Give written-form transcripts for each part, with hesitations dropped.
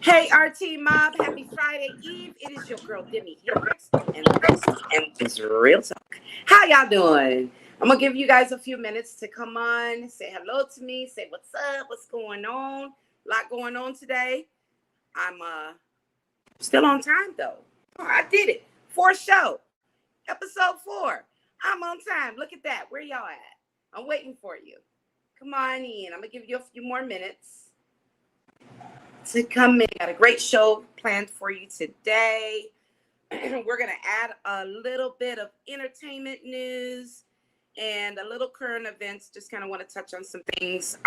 Hey, RT Mob, happy Friday Eve. It is your girl, Demi Hendrix, and this is Real Talk. How y'all doing? I'm going to give you guys a few minutes to come on, say hello to me, say what's up, what's going on. A lot going on today. I'm still on time, though. Oh, I did it. Fourth show, episode 4. I'm on time. Look at that. Where y'all at? I'm waiting for you. Come on in. I'm going to give you a few more minutes to come in. Got a great show planned for you today. We're going to add a little bit of entertainment news and a little current events. Just kind of want to touch on some things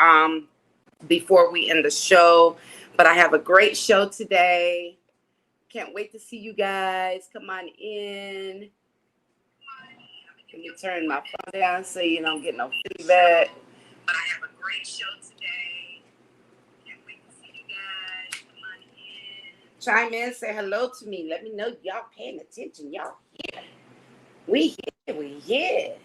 before we end the show. But I have a great show today. Can't wait to see you guys. Come on in. Let me turn my phone down so you don't get no feedback. But I have a great show today. Can't wait to see you guys. Come on in. Chime in, say hello to me. Let me know y'all paying attention. Y'all here. We here. We here.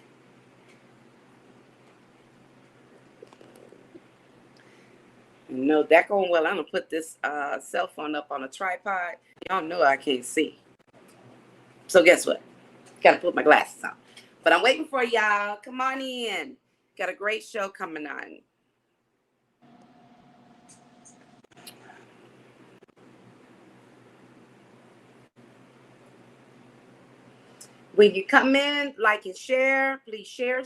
No, that going well. I'm going to put this cell phone up on a tripod. Y'all know I can't see. So guess what? Got to put my glasses on. But I'm waiting for y'all. Come on in. Got a great show coming on. When you come in, like and share. Please share.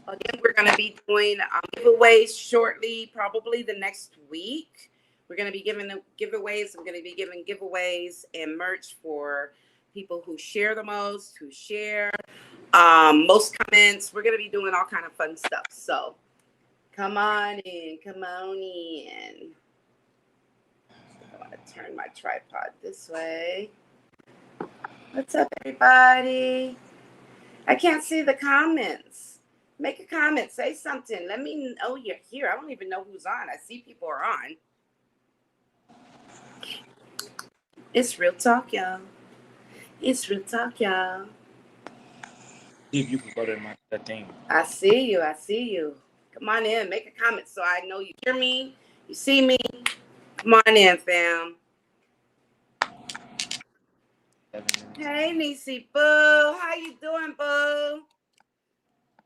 Again, we're going to be doing giveaways shortly, probably the next week. We're going to be giving giveaways. I'm going to be giving giveaways and merch for people who share the most, who share most comments. We're going to be doing all kind of fun stuff. So come on in. I want to turn my tripod this way. What's up, everybody? I can't see the comments. Make a comment. Say something. Let me know you're here. I don't even know who's on. I see people are on. It's Real Talk, y'all. It's Real Talk, y'all. See if you can go to that thing. I see you. Come on in. Make a comment so I know you hear me. You see me. Come on in, fam. Hey, Niecy Boo. How you doing, Boo?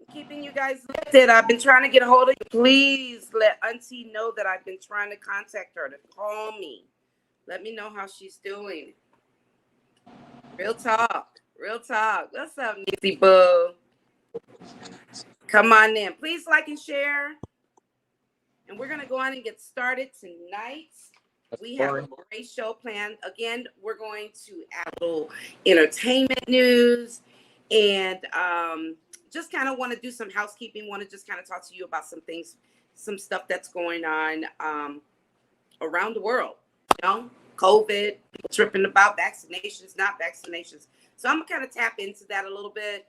I'm keeping you guys lifted. I've been trying to get a hold of you. Please let Auntie know that I've been trying to contact her to call me. Let me know how she's doing. Real talk. What's up, Niecy Boo? Come on in. Please like and share. And we're going to go on and get started tonight. We have a great show planned. Again, we're going to add a little entertainment news and just kind of want to do some housekeeping. Want to just kind of talk to you about some things, some stuff that's going on around the world. You know, COVID, people tripping about vaccinations, not vaccinations. So I'm going to kind of tap into that a little bit.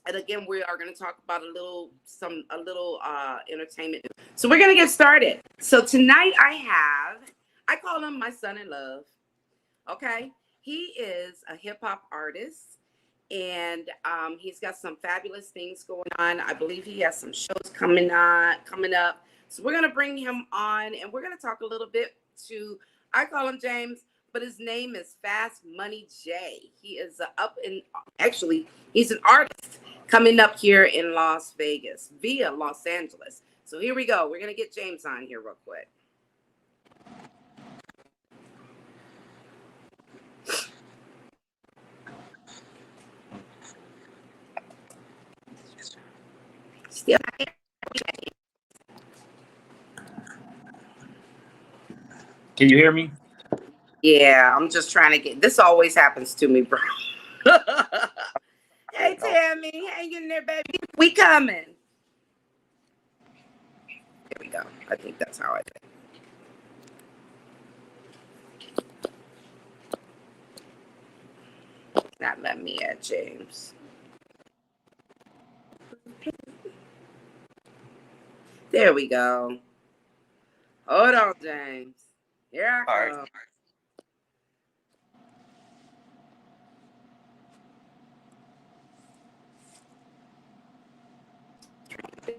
And again, we are going to talk about a little entertainment. So we're going to get started. So tonight I call him my son in love. Okay. He is a hip hop artist and he's got some fabulous things going on. I believe he has some shows coming up. So we're going to bring him on and we're going to talk a little bit I call him James, but his name is Fast Money J. He is he's an artist coming up here in Las Vegas via Los Angeles. So here we go. We're going to get James on here real quick. Still here. Can you hear me? Yeah, I'm just trying to get. This always happens to me, bro. Hey, Tammy, hang in there, baby. We coming. Here we go. I think that's how I do it. Not let me add James. There we go. Hold on, James. Here I come.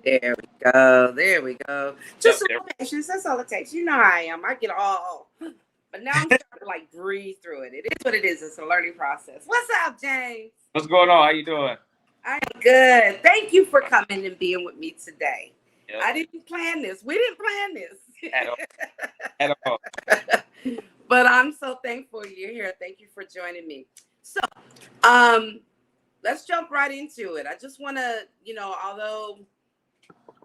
There we go. There we go. Just Yep, some there. patience. That's all it takes. You know how I am. I get all, but now I'm starting to like breathe through it. It is what it is. It's a learning process. What's up, James? What's going on? How you doing? I'm good. Thank you for coming and being with me today. Yep. I didn't plan this. We didn't plan this. At all. At all. But I'm so thankful you're here. Thank you for joining me. So, let's jump right into it. I just want to, although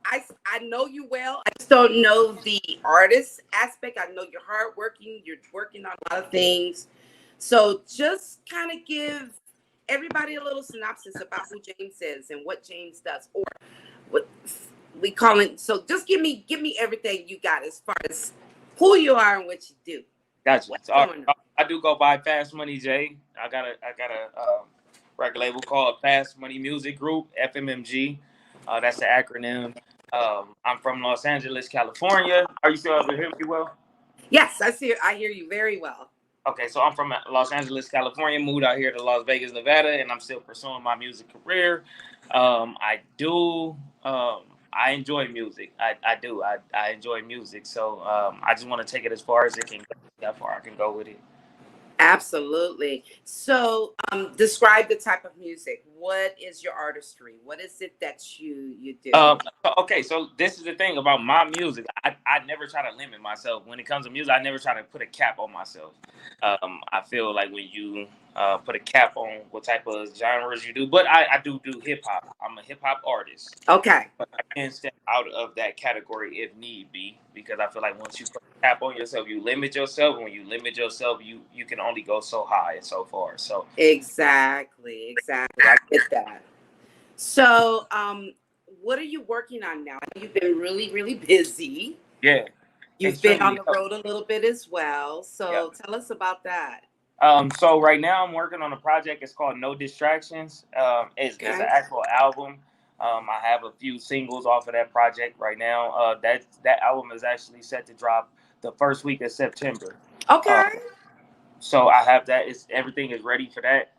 I know you well, I just don't know the artist aspect. I know you're hardworking. You're working on a lot of things. So just kind of give everybody a little synopsis about who James is and what James does, or what we call it. So just give me everything you got as far as who you are and what you do. Gotcha. What's So going on? I do go by Fast Money J. I got a record label called Fast Money Music Group, FMMG. That's the acronym. I'm from Los Angeles, California. Are you still able to hear me well? Yes, I hear you very well. Okay, so I'm from Los Angeles, California. Moved out here to Las Vegas, Nevada, and I'm still pursuing my music career. I enjoy music. I do. I enjoy music. So I just want to take it as far as it can go. How far I can go with it. Absolutely. So, describe the type of music. What is your artistry? What is it that you do? Okay, so this is the thing about my music. I never try to limit myself. When it comes to music, I never try to put a cap on myself. I feel like when you put a cap on what type of genres you do, but I do hip hop. I'm a hip hop artist. Okay. But I can step out of that category if need be, because I feel like once you put a cap on yourself, you limit yourself. And when you limit yourself, you can only go so high and so far. So Exactly. I get that. So, what are you working on now? You've been really, really busy. yeah. You've been on the road a little bit as well. So tell us about that. So right now I'm working on a project. It's called No Distractions. It's an actual album. I have a few singles off of that project right now. That album is actually set to drop the first week of September. Okay. So I have that. Everything is ready for that.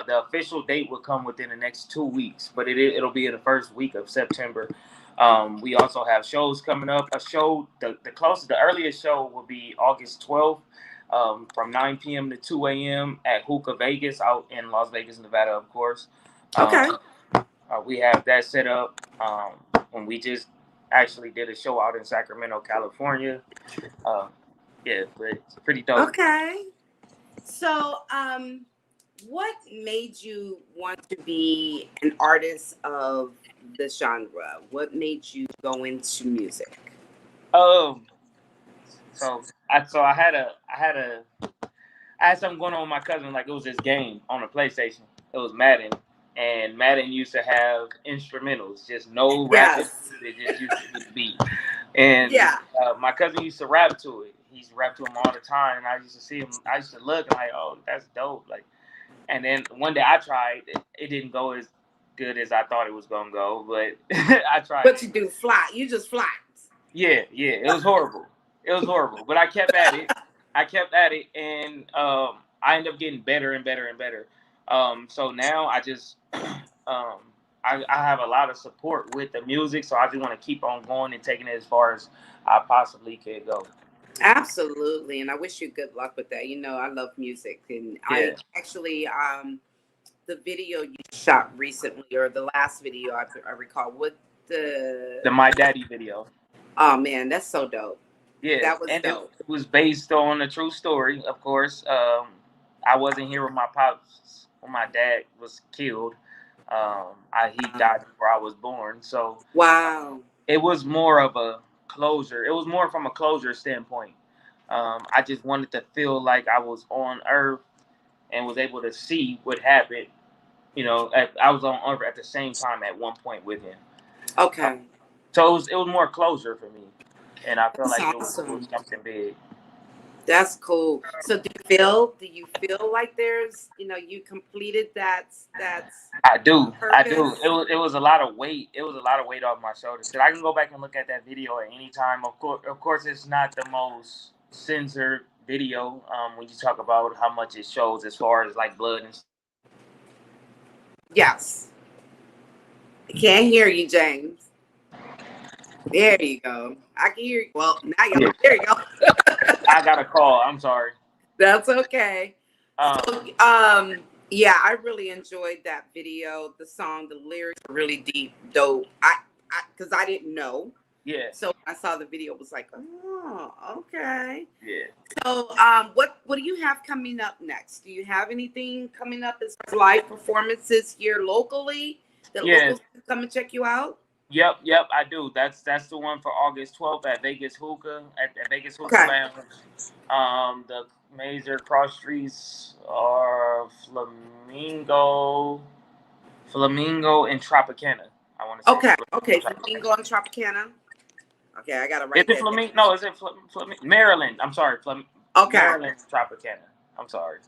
The official date will come within the next 2 weeks, but it'll be in the first week of September. We also have shows coming up. A show, the earliest show will be August 12th, from 9 p.m. to 2 a.m. at Hookah Vegas out in Las Vegas, Nevada, of course. Okay. We have that set up. When we just actually did a show out in Sacramento, California. Yeah, but it's pretty dope. Okay. So, what made you want to be an artist of the genre? What made you go into music? So I had something going on with my cousin. Like, it was this game on the PlayStation. It was Madden, and Madden used to have instrumentals, just no rap. It just used to be the beat. And my cousin used to rap to it. He used to rap to him all the time, and I used to see him. I used to look and like, oh, that's dope. Like, and then one day I tried. It didn't go as good as I thought it was gonna go, but I tried. But you do fly. You just fly. Yeah. It was horrible. But I kept at it. And I ended up getting better and better and better. So now I just I have a lot of support with the music, so I just want to keep on going and taking it as far as I possibly could go. Absolutely, and I wish you good luck with that. I love music, and I actually the video you shot recently, or the last video I recall, what the My Daddy video. Oh man, that's so dope. Yeah, that was and dope. It was based on a true story, of course. I wasn't here with my pops when my dad was killed. He died before I was born, so wow. It was more of a closure. It was more from a closure standpoint. I just wanted to feel like I was on Earth and was able to see what happened. I was on Earth at the same time at one point with him. Okay. So it was more closure for me, and I feel That's like awesome. it was something big. That's cool. So do you feel like there's, you completed that? I do. Purpose? It was a lot of weight. It was a lot of weight off my shoulders. So I can go back and look at that video at any time. Of course, it's not the most censored video. When you talk about how much it shows as far as like blood and. Yes. I can't hear you, James. There you go. I can hear you. Well, now Yeah. there you go. I got a call. I'm sorry. That's okay. Um, Yeah, I really enjoyed that video. The song, the lyrics are really deep, dope. Because I didn't know. Yeah. So I saw the video, was like, oh, okay. Yeah. So, what do you have coming up next? Do you have anything coming up as far as live performances here locally that locals can come and check you out? Yep, I do. That's the one for August 12th at Vegas Hookah at Vegas Hookah Lounge. The major cross streets are Flamingo, and Tropicana. I want to say. Okay, Flamingo and Tropicana. Okay, I gotta write that. Is it Flamingo? No, is it Maryland? I'm sorry, Maryland, Tropicana. I'm sorry.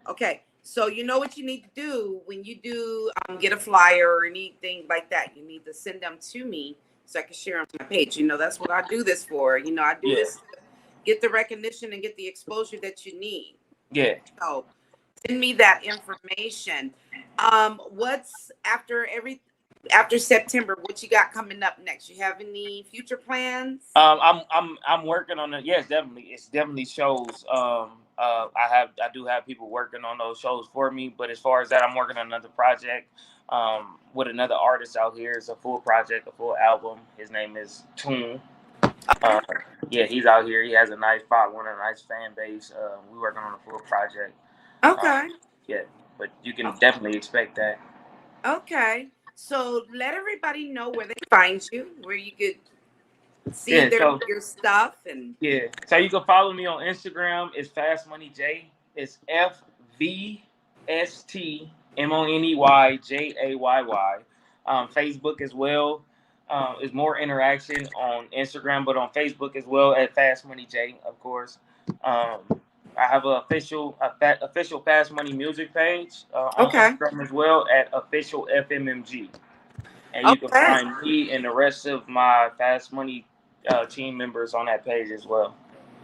Okay, so you know what you need to do when you do get a flyer or anything like that. You need to send them to me so I can share them on my page. You know, that's what I do this for. You know, I do this to get the recognition and get the exposure that you need. Yeah. So send me that information. What's after September? What you got coming up next? You have any future plans? I'm working on it. Yes, definitely. It's definitely shows. I do have people working on those shows for me. But as far as that, I'm working on another project with another artist out here. It's a full project, a full album. His name is Toon. Yeah, he's out here. He has a nice following, a nice fan base. We're working on a full project. Okay. Yeah, but you can definitely expect that. Okay. So let everybody know where they find you, where you could see your stuff. And so you can follow me on Instagram. It's Fast Money J. It's FVSTMONEYJAYY. Facebook as well. Is more interaction on Instagram, but on Facebook as well at Fast Money J, of course. I have an official Fast Money music page on Instagram as well at official FMMG. And you can find me and the rest of my Fast Money team members on that page as well.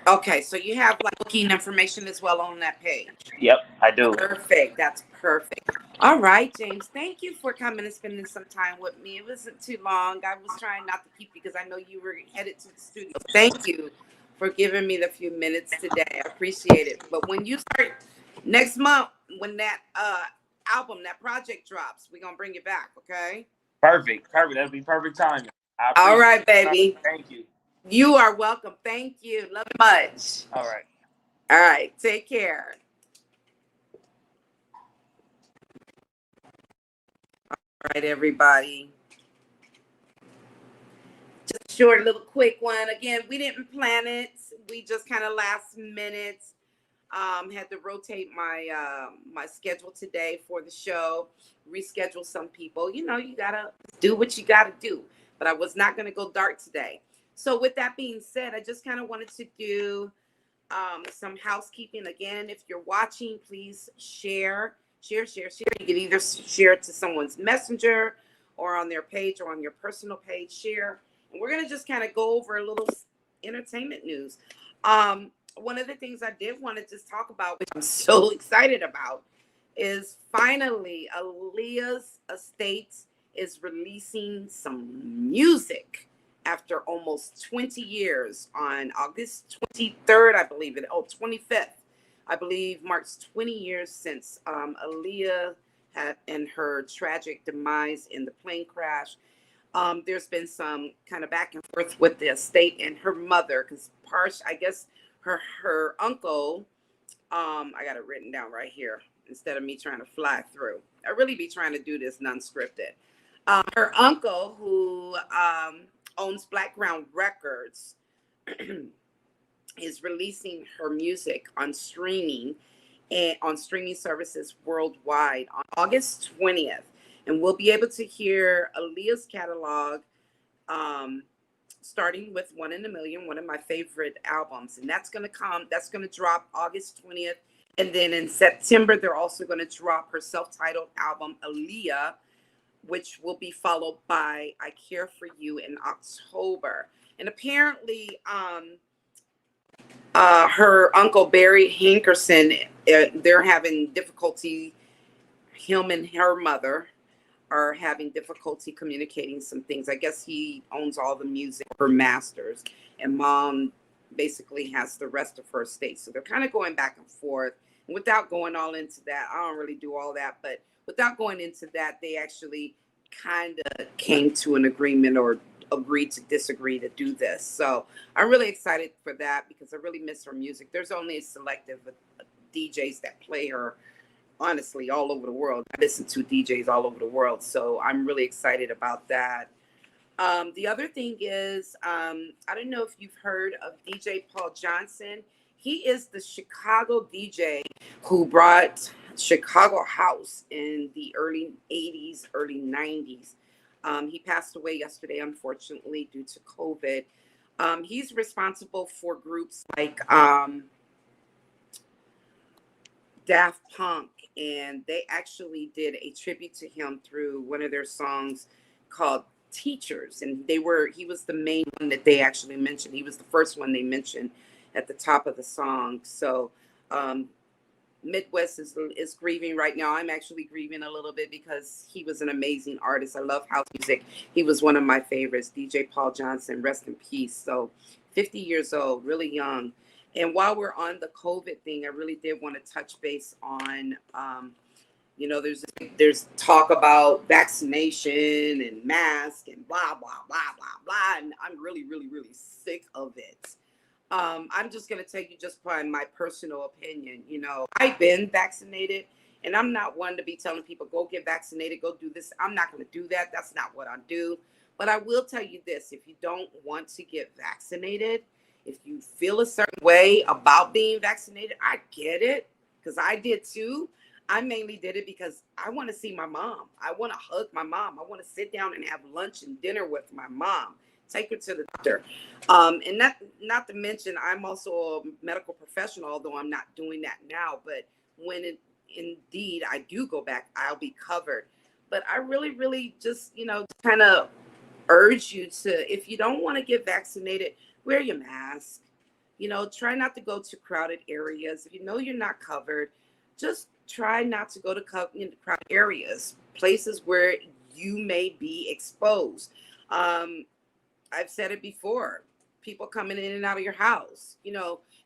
Okay, so you have like booking information as well on that page. Yep, I do. Perfect. That's perfect. All right, James. Thank you for coming and spending some time with me. It wasn't too long. I was trying not to keep you because I know you were headed to the studio. Thank you for giving me the few minutes today. I appreciate it. But when you start next month, when that album, that project drops, we're gonna bring you back. Okay. Perfect. That'll be perfect timing. All right, baby. Thank you. You are welcome. Thank you. Love you much. All right. All right. Take care. All right, everybody. Just a short, little quick one. Again, we didn't plan it. We just kind of last minute had to rotate my my schedule today for the show, reschedule some people. You know, you gotta do what you gotta do. But I was not gonna go dark today. So with that being said, I just kind of wanted to do some housekeeping. Again, if you're watching, please share. You can either share it to someone's messenger or on their page or on your personal page, share. And we're going to just kind of go over a little entertainment news. One of the things I did want to just talk about, which I'm so excited about, is finally Aaliyah's estate is releasing some music after almost 20 years on August 23rd, I believe it. 25th. I believe marks 20 years since Aaliyah had and her tragic demise in the plane crash. There's been some kind of back and forth with the estate and her mother, because I guess her uncle, I got it written down right here instead of me trying to fly through. I really be trying to do this non-scripted. Her uncle, who owns Blackground Records, is releasing her music on streaming and on streaming services worldwide on August 20th. And we'll be able to hear Aaliyah's catalog, starting with One in a Million, one of my favorite albums. And that's going to drop August 20th. And then in September, they're also going to drop her self-titled album, Aaliyah, which will be followed by I Care For You in October. And apparently, her uncle, Barry Hankerson, they're having difficulty, him and her mother, are having difficulty communicating some things. I guess he owns all the music for masters, and mom basically has the rest of her estate. So they're kind of going back and forth. And without going all into that, I don't really do all that, but without going into that, they actually kind of came to an agreement or agreed to disagree to do this. So I'm really excited for that because I really miss her music. There's only a selective DJs that play her, honestly, all over the world. I listen to DJs all over the world. So I'm really excited about that. The other thing is, I don't know if you've heard of DJ Paul Johnson. He is the Chicago DJ who brought Chicago house in the early 80s, early 90s. He passed away yesterday, unfortunately, due to COVID. He's responsible for groups like Daft Punk, and they actually did a tribute to him through one of their songs called Teachers, and he was the main one that they actually mentioned. He was the first one they mentioned at the top of the song. So Midwest is grieving right now. I'm actually grieving a little bit because he was an amazing artist. I love house music. He was one of my favorites. DJ Paul Johnson, rest in peace. So 50 years old, really young. And while we're on the COVID thing, I really did want to touch base on, there's talk about vaccination and mask and blah, blah, blah, blah, blah. And I'm really, really, really sick of it. I'm just going to tell you just by my personal opinion. I've been vaccinated, and I'm not one to be telling people, go get vaccinated, go do this. I'm not going to do that. That's not what I do. But I will tell you this, if you don't want to get vaccinated, if you feel a certain way about being vaccinated, I get it, because I did too. I mainly did it because I want to see my mom. I want to hug my mom. I want to sit down and have lunch and dinner with my mom. Take her to the doctor. And not to mention, I'm also a medical professional, although I'm not doing that now. But when indeed I do go back, I'll be covered. But I really, really just, kind of urge you to, if you don't want to get vaccinated, wear your mask. Try not to go to crowded areas. If you know you're not covered, just try not to go to crowded areas, places where you may be exposed. I've said it before, people coming in and out of your house.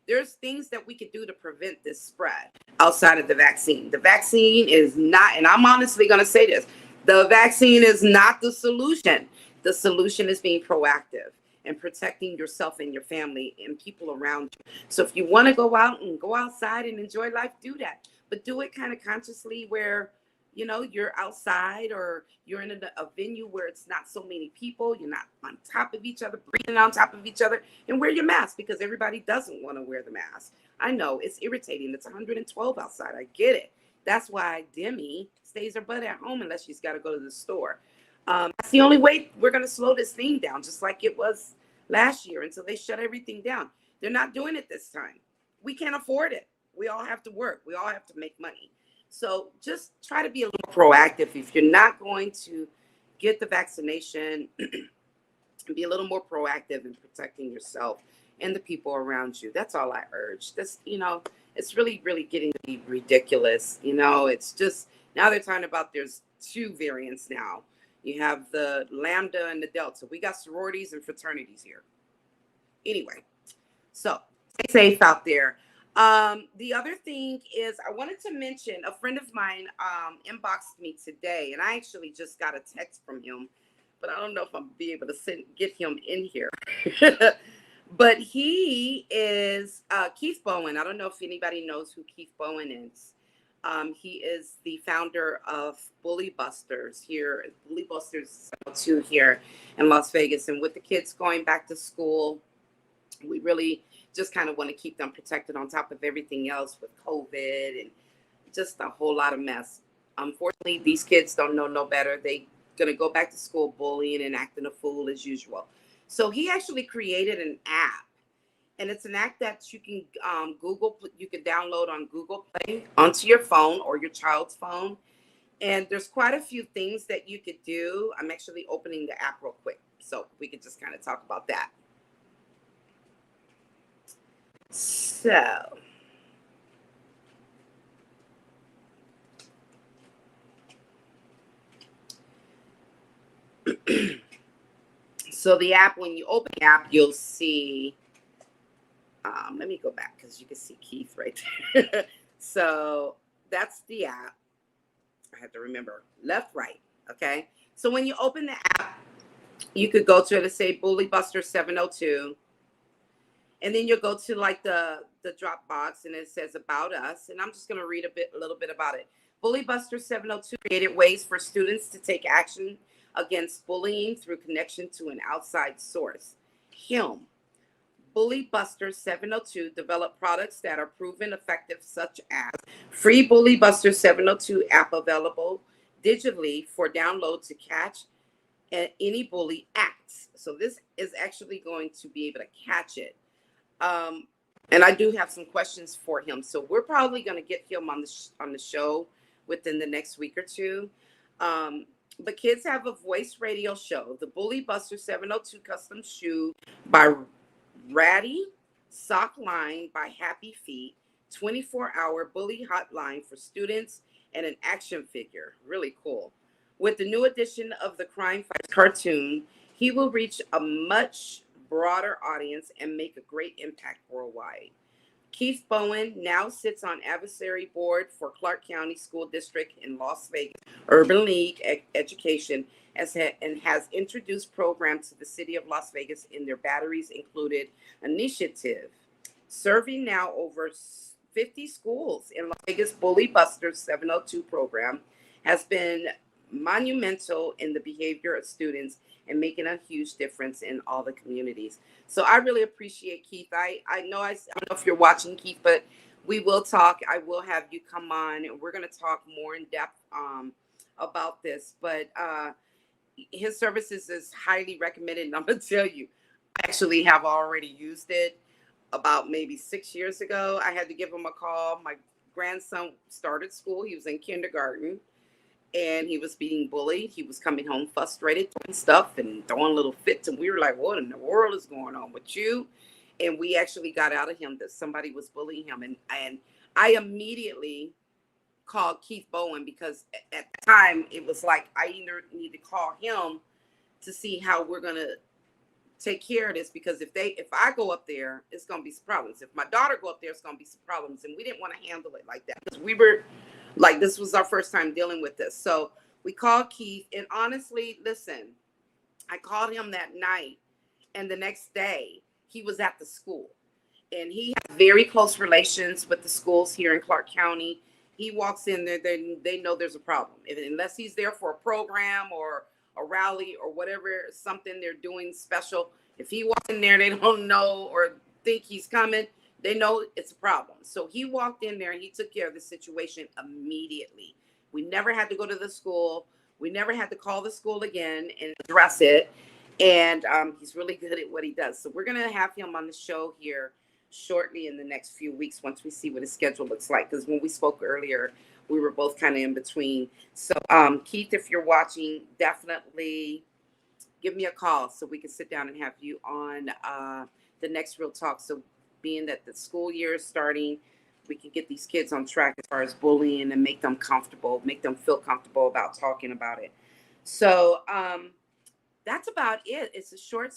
There's things that we could do to prevent this spread outside of the vaccine. The vaccine is not, and I'm honestly going to say this, the vaccine is not the solution. The solution is being proactive and protecting yourself and your family and people around you. So if you want to go out and go outside and enjoy life, do that. But do it kind of consciously where, you're outside or you're in a venue where it's not so many people. You're not on top of each other, breathing on top of each other, and wear your mask because everybody doesn't want to wear the mask. I know it's irritating. It's 112 outside. I get it. That's why Demi stays her butt at home unless she's got to go to the store. That's the only way we're going to slow this thing down, just like it was last year until they shut everything down. They're not doing it this time. We can't afford it. We all have to work. We all have to make money. So just try to be a little proactive. If you're not going to get the vaccination, be a little more proactive in protecting yourself and the people around you. That's all I urge. This, it's really, really getting to be ridiculous. It's just, now they're talking about there's 2 variants now. You have the Lambda and the Delta. We got sororities and fraternities here. Anyway, so stay safe out there. The other thing is I wanted to mention a friend of mine inboxed me today, and I actually just got a text from him, but I don't know if I'll be able to get him in here. But he is Keith Bowen. I don't know if anybody knows who Keith Bowen is. He is the founder of Bully Busters here, Bully Busters 2 here in Las Vegas. And with the kids going back to school, we really just kind of want to keep them protected on top of everything else with COVID and just a whole lot of mess. Unfortunately, these kids don't know no better. They going to go back to school bullying and acting a fool as usual. So he actually created an app, and it's an app that you can you can download on Google Play onto your phone or your child's phone. And there's quite a few things that you could do. I'm actually opening the app real quick, so we could just kind of talk about that. So So the app, when you open the app, you'll see, let me go back because you can see Keith right there. So that's the app. I have to remember left, right. Okay. So when you open the app, you could go to it and say Bully Buster 702. And then you'll go to like the drop box and it says about us. And I'm just going to read a little bit about it. Bully Buster 702 created ways for students to take action against bullying through connection to an outside source. Him. Bully Buster 702 developed products that are proven effective, such as free Bully Buster 702 app available digitally for download to catch any bully acts. So this is actually going to be able to catch it. And I do have some questions for him. So we're probably going to get him on the show within the next week or two. But kids have a voice radio show, the Bully Buster 702 custom shoe by Ratty, sock line by Happy Feet, 24-hour bully hotline for students, and an action figure. Really cool. With the new edition of the Crime Fights cartoon, he will reach a much broader audience and make a great impact worldwide. Keith Bowen now sits on advisory board for Clark County School District in Las Vegas Urban League Education and has introduced programs to the city of Las Vegas in their Batteries Included initiative. Serving now over 50 schools in Las Vegas, Bully Buster 702 program has been monumental in the behavior of students and making a huge difference in all the communities. So I really appreciate Keith. I know I don't know if you're watching, Keith, but we will talk. I will have you come on and we're going to talk more in depth about this. But his services is highly recommended. And I'm going to tell you, I actually have already used it about maybe 6 years ago. I had to give him a call. My grandson started school. He was in kindergarten. And he was being bullied. He was coming home frustrated, doing stuff and throwing little fits. And we were like, what in the world is going on with you? And we actually got out of him that somebody was bullying him. And I immediately called Keith Bowen because at the time it was like, I either need to call him to see how we're going to take care of this. Because if I go up there, it's going to be some problems. If my daughter go up there, it's going to be some problems. And we didn't want to handle it like that because we were like, this was our first time dealing with this. So we called Keith. And honestly, listen, I called him that night. And the next day, he was at the school. And he has very close relations with the schools here in Clark County. He walks in there, they know there's a problem. Unless he's there for a program or a rally or whatever, something they're doing special. If he walks in there, they don't know or think he's coming. They know it's a problem. So he walked in there and he took care of the situation immediately. We never had to go to the school. We never had to call the school again and address it. And he's really good at what he does. So we're going to have him on the show here shortly in the next few weeks once we see what his schedule looks like. Because when we spoke earlier, we were both kind of in between. So Keith, if you're watching, definitely give me a call so we can sit down and have you on the next Real Talk. So being that the school year is starting, we can get these kids on track as far as bullying and make them comfortable, make them feel comfortable about talking about it. So that's about it. It's a short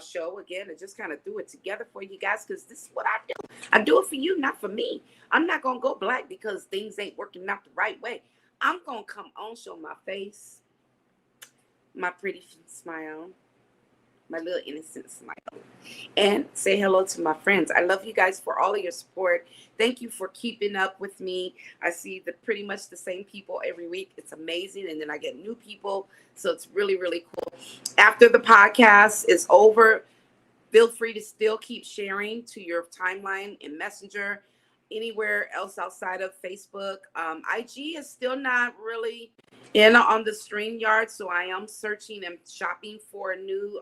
show. Again, I just kind of threw it together for you guys because this is what I do. I do it for you, not for me. I'm not going to go black because things ain't working out the right way. I'm going to come on, show my face, my pretty smile, my little innocent smile, and say hello to my friends. I love you guys for all of your support. Thank you for keeping up with me. I see pretty much the same people every week. It's amazing. And then I get new people. So it's really, really cool. After the podcast is over, feel free to still keep sharing to your timeline in Messenger, anywhere else outside of Facebook. IG is still not really in on the StreamYard, so I am searching and shopping for a new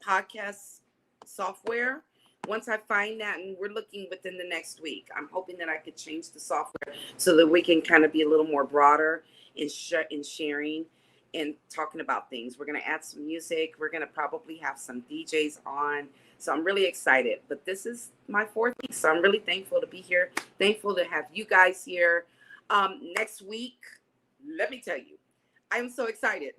podcast software. Once I find that, and we're looking within the next week, I'm hoping that I could change the software so that we can kind of be a little more broader in sharing and talking about things. We're going to add some music. We're going to probably have some DJs on. So I'm really excited. But this is my 4th week, so I'm really thankful to be here. Thankful to have you guys here. Next week, let me tell you, I am so excited.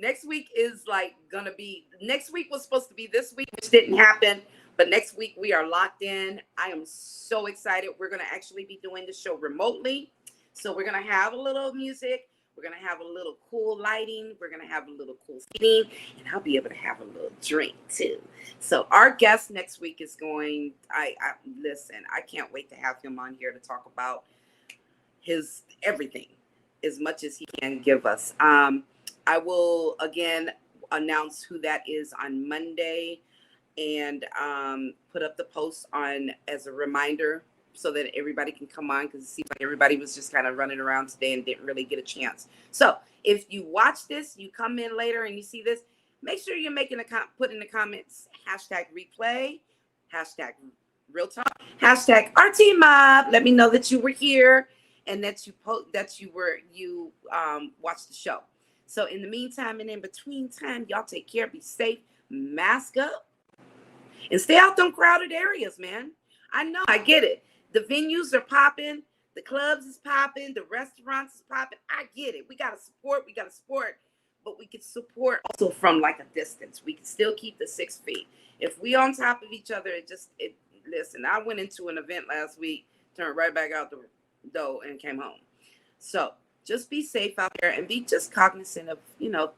Next week is like gonna be. Next week was supposed to be this week, which didn't happen. But next week we are locked in. I am so excited. We're gonna actually be doing the show remotely. So we're gonna have a little music. We're gonna have a little cool lighting. We're gonna have a little cool seating, and I'll be able to have a little drink too. So our guest next week is going. I listen. I can't wait to have him on here to talk about his everything, as much as he can give us. I will again announce who that is on Monday, and put up the post on as a reminder, so that everybody can come on, because it seems like everybody was just kind of running around today and didn't really get a chance. So if you watch this, you come in later and you see this, make sure you're making put in the comments #replay, #RealTalk, #RTMob. Let me know that you were here and that you watched the show. So in the meantime and in between time, y'all take care, be safe, mask up, and stay out them crowded areas, man. I know, I get it. The venues are popping, the clubs is popping, the restaurants is popping. I get it. We gotta support, but we can support also from like a distance. We can still keep the 6 feet. If we on top of each other, listen, I went into an event last week, turned right back out the door and came home. So just be safe out there and be just cognizant of,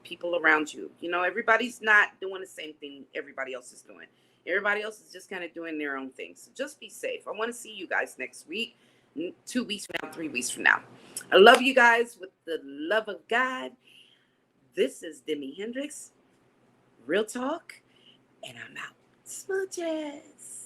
people around you. Everybody's not doing the same thing everybody else is doing. Everybody else is just kind of doing their own thing. So just be safe. I want to see you guys next week, 2 weeks from now, 3 weeks from now. I love you guys with the love of God. This is Demi Hendrix, Real Talk, and I'm out. Smooches.